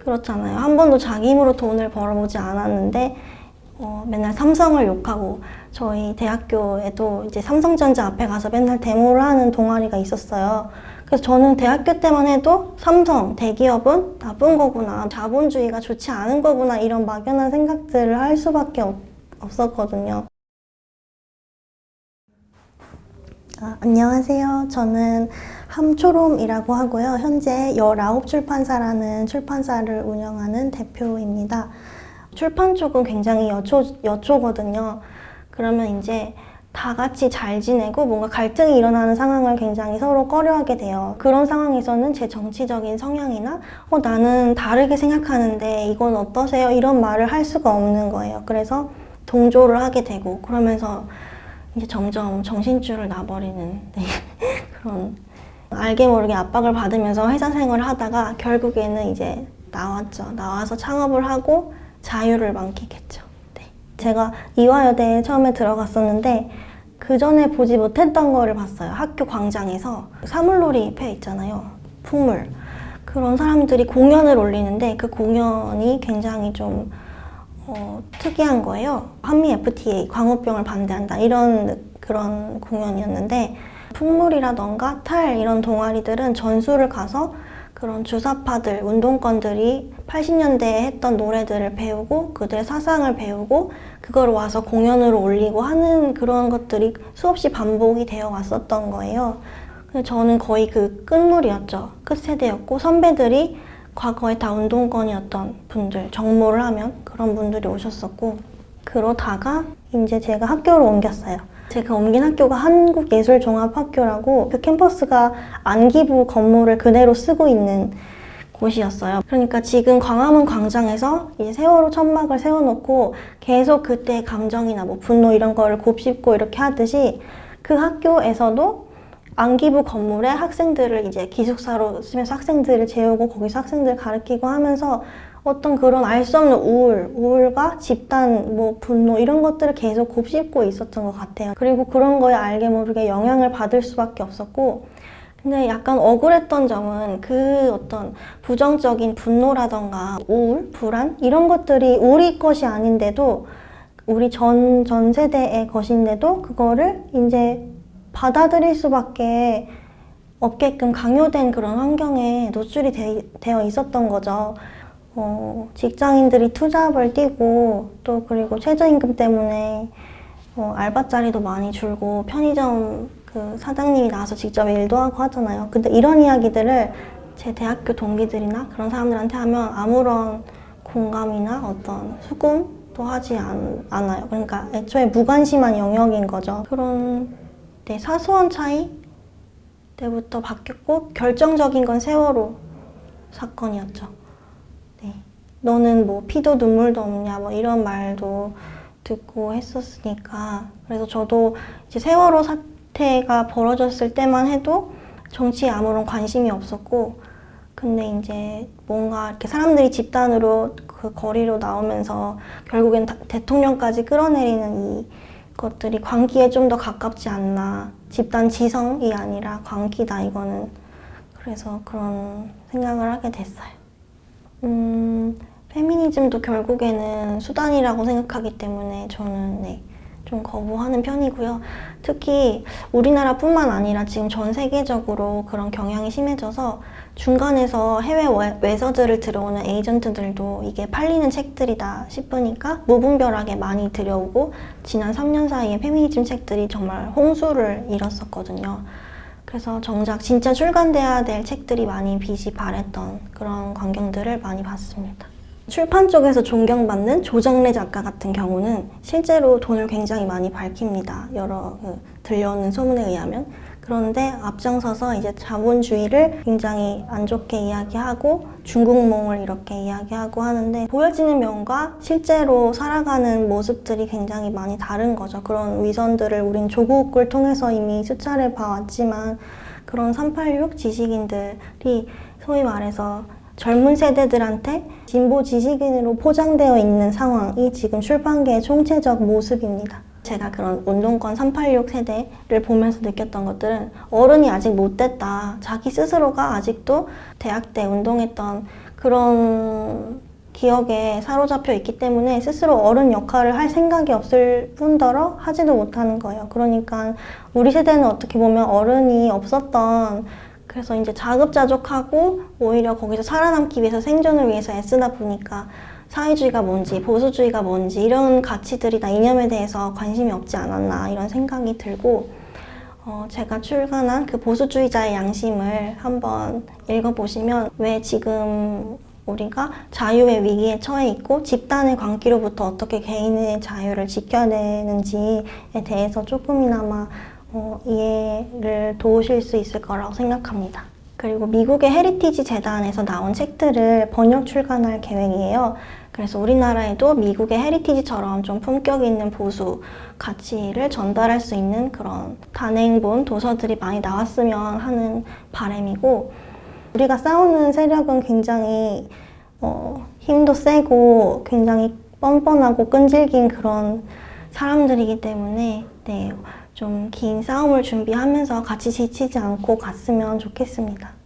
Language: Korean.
그렇잖아요. 한 번도 자기 힘으로 돈을 벌어보지 않았는데 맨날 삼성을 욕하고, 저희 대학교에도 이제 삼성전자 앞에 가서 맨날 데모를 하는 동아리가 있었어요. 그래서 저는 대학교 때만 해도 삼성, 대기업은 나쁜 거구나, 자본주의가 좋지 않은 거구나, 이런 막연한 생각들을 할 수밖에 없었거든요. 안녕하세요. 저는 함초롬이라고 하고요. 현재 19출판사라는 출판사를 운영하는 대표입니다. 출판 쪽은 굉장히 여초거든요. 그러면 이제 다 같이 잘 지내고 뭔가 갈등이 일어나는 상황을 굉장히 서로 꺼려하게 돼요. 그런 상황에서는 제 정치적인 성향이나 나는 다르게 생각하는데 이건 어떠세요? 이런 말을 할 수가 없는 거예요. 그래서 동조를 하게 되고, 그러면서 이제 점점 정신줄을 놔버리는 그런, 알게 모르게 압박을 받으면서 회사 생활을 하다가 결국에는 이제 나왔죠. 나와서 창업을 하고 자유를 만끽했죠. 네. 제가 이화여대에 처음에 들어갔었는데 그 전에 보지 못했던 거를 봤어요. 학교 광장에서 사물놀이 회 있잖아요. 풍물. 그런 사람들이 공연을 올리는데 그 공연이 굉장히 좀 특이한 거예요. 한미 FTA, 광우병을 반대한다, 이런 그런 공연이었는데, 풍물이라던가 탈 이런 동아리들은 전수를 가서 그런 주사파들, 운동권들이 80년대에 했던 노래들을 배우고 그들의 사상을 배우고 그걸 와서 공연으로 올리고 하는 그런 것들이 수없이 반복이 되어 왔었던 거예요. 저는 거의 그 끝물이었죠. 끝세대였고, 선배들이 과거에 다 운동권이었던 분들, 정모를 하면 그런 분들이 오셨었고, 그러다가 이제 제가 학교를 옮겼어요. 제가 옮긴 학교가 한국예술종합학교라고, 그 캠퍼스가 안기부 건물을 그대로 쓰고 있는 곳이었어요. 그러니까 지금 광화문 광장에서 이제 세월호 천막을 세워놓고 계속 그때의 감정이나 뭐 분노 이런 거를 곱씹고 이렇게 하듯이, 그 학교에서도 안기부 건물에 학생들을 이제 기숙사로 쓰면서 학생들을 재우고 거기서 학생들을 가르치고 하면서 어떤 그런 알 수 없는 우울과 집단 뭐 분노 이런 것들을 계속 곱씹고 있었던 것 같아요. 그리고 그런 거에 알게 모르게 영향을 받을 수밖에 없었고, 근데 약간 억울했던 점은 그 어떤 부정적인 분노라던가 우울, 불안 이런 것들이 우리 것이 아닌데도, 우리 전 세대의 것인데도 그거를 이제 받아들일 수밖에 없게끔 강요된 그런 환경에 노출이 되어 있었던 거죠. 직장인들이 투잡을 뛰고, 또 그리고 최저임금 때문에 알바 자리도 많이 줄고, 편의점 그 사장님이 나와서 직접 일도 하고 하잖아요. 근데 이런 이야기들을 제 대학교 동기들이나 그런 사람들한테 하면 아무런 공감이나 어떤 수긍도 하지 않아요. 그러니까 애초에 무관심한 영역인 거죠. 그런 사소한 차이 때부터 바뀌었고, 결정적인 건 세월호 사건이었죠. 네. 너는 뭐 피도 눈물도 없냐 뭐 이런 말도 듣고 했었으니까, 그래서 저도 이제 세월호 사태가 벌어졌을 때만 해도 정치에 아무런 관심이 없었고, 근데 이제 뭔가 이렇게 사람들이 집단으로 그 거리로 나오면서 결국엔 대통령까지 끌어내리는 이 것들이 광기에 좀 더 가깝지 않나, 집단 지성이 아니라 광기다 이거는. 그래서 그런 생각을 하게 됐어요. 페미니즘도 결국에는 수단이라고 생각하기 때문에 저는 좀 거부하는 편이고요. 특히 우리나라뿐만 아니라 지금 전 세계적으로 그런 경향이 심해져서 중간에서 해외 외서들을 들어오는 에이전트들도 이게 팔리는 책들이다 싶으니까 무분별하게 많이 들여오고, 지난 3년 사이에 페미니즘 책들이 정말 홍수를 이뤘었거든요. 그래서 정작 진짜 출간돼야 될 책들이 많이 빛이 발했던 그런 광경들을 많이 봤습니다. 출판 쪽에서 존경받는 조정래 작가 같은 경우는 실제로 돈을 굉장히 많이 밝힙니다. 여러 들려오는 소문에 의하면. 그런데 앞장서서 이제 자본주의를 굉장히 안 좋게 이야기하고 중국몽을 이렇게 이야기하고 하는데, 보여지는 면과 실제로 살아가는 모습들이 굉장히 많이 다른 거죠. 그런 위선들을 우린 조국을 통해서 이미 수차례 봐왔지만, 그런 386 지식인들이 소위 말해서 젊은 세대들한테 진보 지식인으로 포장되어 있는 상황이 지금 출판계의 총체적 모습입니다. 제가 그런 운동권 386 세대를 보면서 느꼈던 것들은 어른이 아직 못 됐다. 자기 스스로가 아직도 대학 때 운동했던 그런 기억에 사로잡혀 있기 때문에 스스로 어른 역할을 할 생각이 없을 뿐더러 하지도 못하는 거예요. 그러니까 우리 세대는 어떻게 보면 어른이 없었던, 그래서 이제 자급자족하고 오히려 거기서 살아남기 위해서 생존을 위해서 애쓰다 보니까 사회주의가 뭔지 보수주의가 뭔지 이런 가치들이나 이념에 대해서 관심이 없지 않았나 이런 생각이 들고, 제가 출간한 그 보수주의자의 양심을 한번 읽어보시면 왜 지금 우리가 자유의 위기에 처해 있고 집단의 광기로부터 어떻게 개인의 자유를 지켜야 되는지에 대해서 조금이나마 이해를 도우실 수 있을 거라고 생각합니다. 그리고 미국의 헤리티지 재단에서 나온 책들을 번역 출간할 계획이에요. 그래서 우리나라에도 미국의 헤리티지처럼 좀 품격 있는 보수 가치를 전달할 수 있는 그런 단행본 도서들이 많이 나왔으면 하는 바람이고, 우리가 싸우는 세력은 굉장히 힘도 세고 굉장히 뻔뻔하고 끈질긴 그런 사람들이기 때문에 좀 긴 싸움을 준비하면서 같이 지치지 않고 갔으면 좋겠습니다.